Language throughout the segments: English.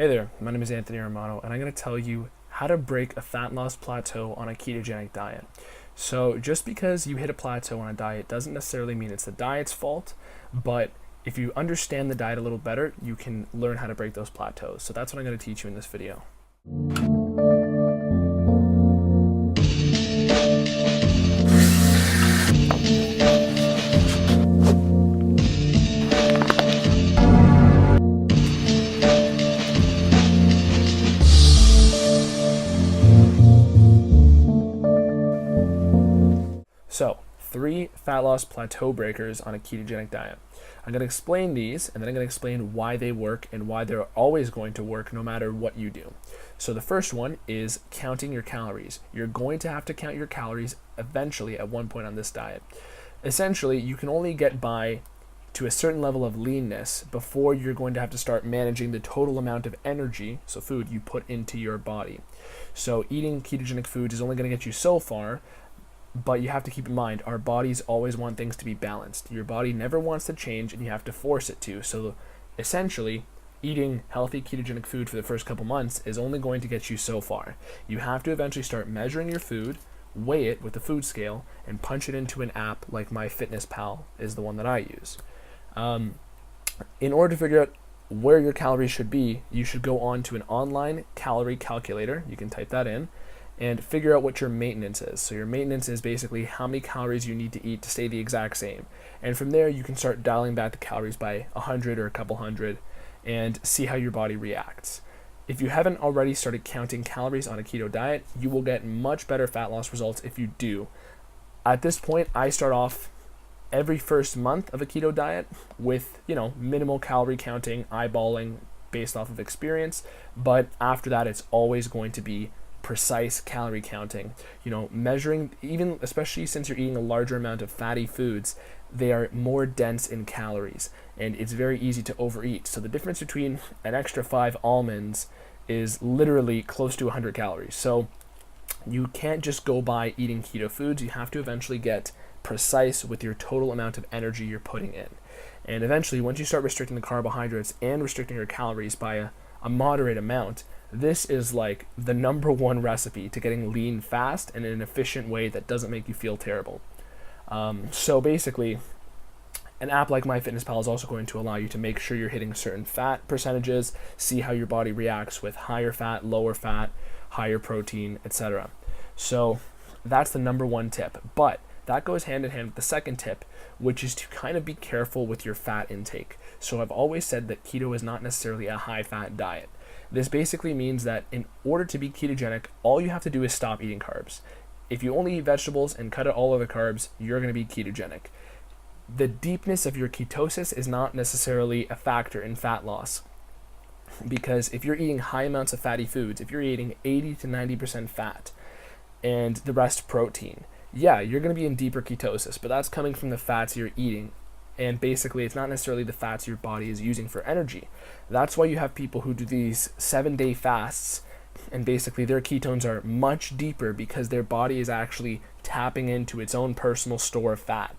Hey there, my name is Anthony Romano, and I'm going to tell you how to break a fat loss plateau on a ketogenic diet. So just because you hit a plateau on a diet doesn't necessarily mean it's the diet's fault, but if you understand the diet a little better, you can learn how to break those plateaus. So that's what I'm going to teach you in this video. So, 3 fat loss plateau breakers on a ketogenic diet. I'm going to explain these, and then I'm going to explain why they work and why they're always going to work no matter what you do. So the first one is counting your calories. You're going to have to count your calories eventually at one point on this diet. Essentially, you can only get by to a certain level of leanness before you're going to have to start managing the total amount of energy, so food, you put into your body. So eating ketogenic foods is only going to get you so far. But you have to keep in mind, our bodies always want things to be balanced. Your body never wants to change, and you have to force it to. So essentially, eating healthy ketogenic food for the first couple months is only going to get you so far. You have to eventually start measuring your food, weigh it with the food scale, and punch it into an app like MyFitnessPal is the one that I use. In order to figure out where your calories should be, you should go on to an online calorie calculator. You can type that in and figure out what your maintenance is. So your maintenance is basically how many calories you need to eat to stay the exact same. And from there, you can start dialing back the calories by 100 or a couple hundred and see how your body reacts. If you haven't already started counting calories on a keto diet, you will get much better fat loss results if you do. At this point, I start off every first month of a keto diet with, minimal calorie counting, eyeballing based off of experience. But after that, it's always going to be precise calorie counting, measuring, even especially since you're eating a larger amount of fatty foods, they are more dense in calories and it's very easy to overeat. So the difference between an extra 5 almonds is literally close to 100 calories. So you can't just go by eating keto foods. You have to eventually get precise with your total amount of energy you're putting in. And eventually, once you start restricting the carbohydrates and restricting your calories by a moderate amount, this is like the number one recipe to getting lean fast and in an efficient way that doesn't make you feel terrible. So basically, an app like MyFitnessPal is also going to allow you to make sure you're hitting certain fat percentages, see how your body reacts with higher fat, lower fat, higher protein, etc. So that's the number one tip. But that goes hand in hand with the second tip, which is to kind of be careful with your fat intake. So I've always said that keto is not necessarily a high-fat diet. This basically means that in order to be ketogenic, all you have to do is stop eating carbs. If you only eat vegetables and cut out all other carbs, you're going to be ketogenic. The deepness of your ketosis is not necessarily a factor in fat loss, because if you're eating high amounts of fatty foods, if you're eating 80 to 90% fat and the rest protein, yeah, you're going to be in deeper ketosis, but that's coming from the fats you're eating. And basically, it's not necessarily the fats your body is using for energy. That's why you have people who do these 7-day fasts, and basically their ketones are much deeper because their body is actually tapping into its own personal store of fat.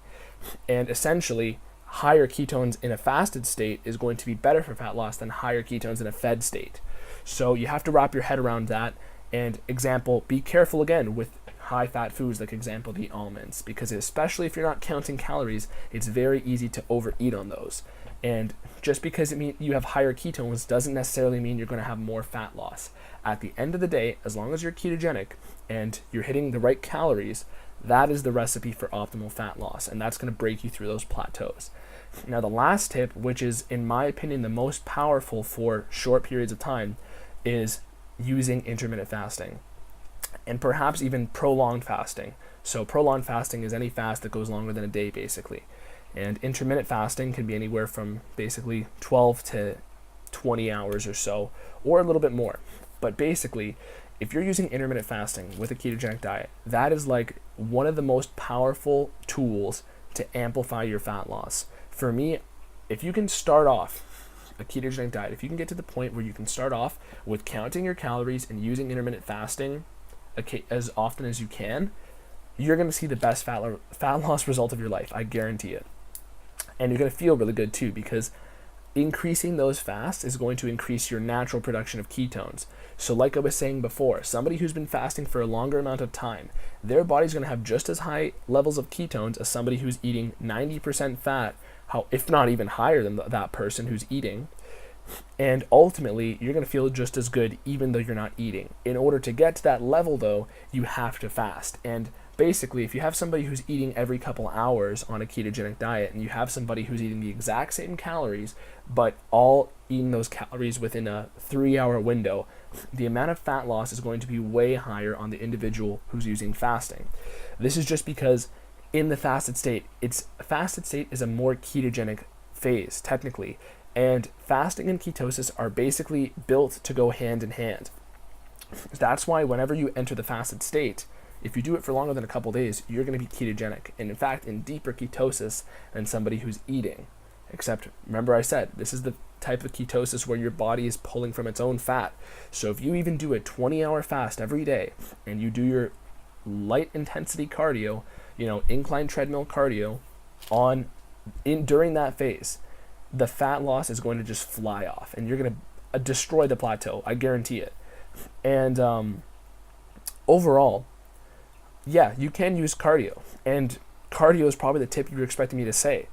And essentially, higher ketones in a fasted state is going to be better for fat loss than higher ketones in a fed state. So you have to wrap your head around that. And example, be careful again with high fat foods, like example the almonds, because especially if you're not counting calories, it's very easy to overeat on those. And just because it means you have higher ketones doesn't necessarily mean you're going to have more fat loss. At the end of the day, as long as you're ketogenic and you're hitting the right calories, that is the recipe for optimal fat loss, and that's going to break you through those plateaus. Now the last tip, which is in my opinion the most powerful for short periods of time, is using intermittent fasting. And perhaps even prolonged fasting. So prolonged fasting is any fast that goes longer than a day, basically. And intermittent fasting can be anywhere from basically 12 to 20 hours or so, or a little bit more. But basically, if you're using intermittent fasting with a ketogenic diet, that is like one of the most powerful tools to amplify your fat loss. For me, if you can start off a ketogenic diet, if you can get to the point where you can start off with counting your calories and using intermittent fasting as often as you can, you're going to see the best fat loss result of your life. I guarantee it. And you're going to feel really good too, because increasing those fasts is going to increase your natural production of ketones. So like I was saying before, somebody who's been fasting for a longer amount of time, their body's going to have just as high levels of ketones as somebody who's eating 90% fat, if not even higher than that person who's eating. And ultimately, you're going to feel just as good even though you're not eating. In order to get to that level, though, you have to fast. And basically, if you have somebody who's eating every couple hours on a ketogenic diet, and you have somebody who's eating the exact same calories, but all eating those calories within a 3-hour window, the amount of fat loss is going to be way higher on the individual who's using fasting. This is just because in the fasted state, fasted state is a more ketogenic phase, technically. And fasting and ketosis are basically built to go hand in hand. That's why whenever you enter the fasted state, if you do it for longer than a couple days, you're going to be ketogenic. And in fact, in deeper ketosis than somebody who's eating. Except, remember I said, this is the type of ketosis where your body is pulling from its own fat. So if you even do a 20-hour fast every day, and you do your light intensity cardio, incline treadmill cardio during that phase, the fat loss is going to just fly off, and you're going to destroy the plateau. I guarantee it. And overall, yeah, you can use cardio, and cardio is probably the tip you were expecting me to say.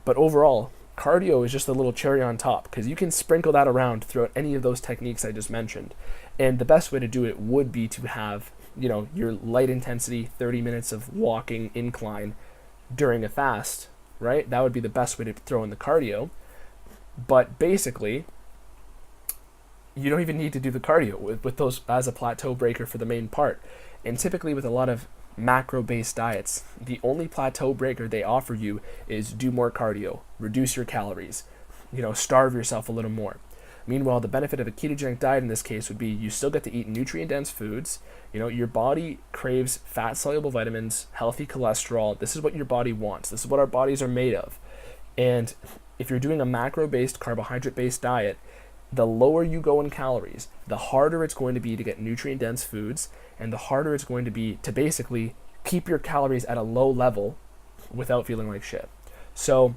But overall, cardio is just a little cherry on top, because you can sprinkle that around throughout any of those techniques I just mentioned. And the best way to do it would be to have, your light intensity 30 minutes of walking incline during a fast, right? That would be the best way to throw in the cardio. But basically, you don't even need to do the cardio with those as a plateau breaker for the main part. And typically with a lot of macro-based diets, the only plateau breaker they offer you is do more cardio, reduce your calories, starve yourself a little more. Meanwhile, the benefit of a ketogenic diet in this case would be you still get to eat nutrient-dense foods. Your body craves fat-soluble vitamins, healthy cholesterol. This is what your body wants. This is what our bodies are made of. And if you're doing a macro-based, carbohydrate-based diet, the lower you go in calories, the harder it's going to be to get nutrient-dense foods, and the harder it's going to be to basically keep your calories at a low level without feeling like shit. So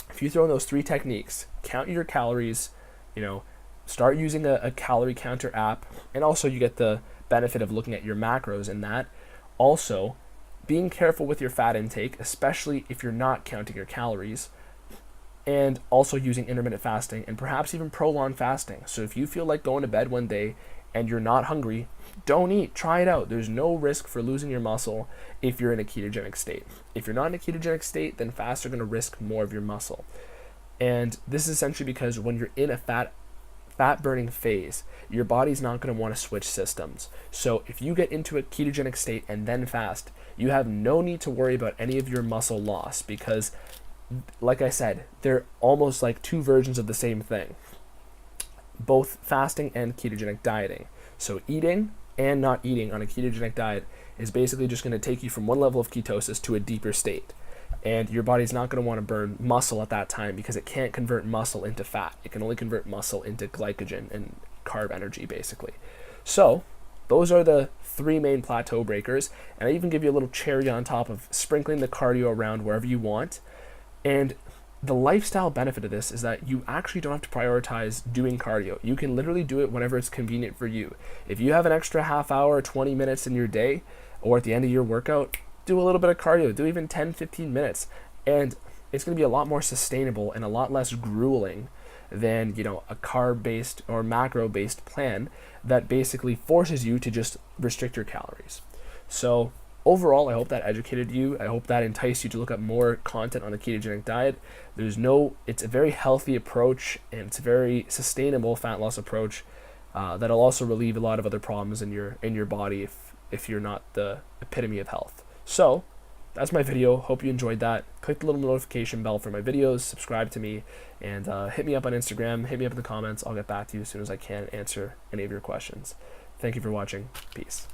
if you throw in those 3 techniques, count your calories, start using a calorie counter app, and also you get the benefit of looking at your macros in that. Also, being careful with your fat intake, especially if you're not counting your calories, and also using intermittent fasting and perhaps even prolonged fasting. So if you feel like going to bed one day and you're not hungry, don't eat. Try it out. There's no risk for losing your muscle if you're in a ketogenic state. If you're not in a ketogenic state, then fasts are going to risk more of your muscle. And this is essentially because when you're in a fat burning phase, your body's not going to want to switch systems. So if you get into a ketogenic state and then fast, you have no need to worry about any of your muscle loss, because like I said, they're almost like 2 versions of the same thing, both fasting and ketogenic dieting. So eating and not eating on a ketogenic diet is basically just going to take you from one level of ketosis to a deeper state. And your body's not going to want to burn muscle at that time because it can't convert muscle into fat. It can only convert muscle into glycogen and carb energy, basically. So those are the 3 main plateau breakers. And I even give you a little cherry on top of sprinkling the cardio around wherever you want. And the lifestyle benefit of this is that you actually don't have to prioritize doing cardio. You can literally do it whenever it's convenient for you. If you have an extra half hour, 20 minutes in your day, or at the end of your workout, do a little bit of cardio. Do even 10, 15 minutes. And it's going to be a lot more sustainable and a lot less grueling than, a carb-based or macro-based plan that basically forces you to just restrict your calories. So overall, I hope that educated you. I hope that enticed you to look up more content on the ketogenic diet. It's a very healthy approach, and it's a very sustainable fat loss approach that'll also relieve a lot of other problems in your body if you're not the epitome of health. So that's my video. Hope you enjoyed that. Click the little notification bell for my videos, subscribe to me, and hit me up on Instagram, hit me up in the comments. I'll get back to you as soon as I can answer any of your questions. Thank you for watching. Peace.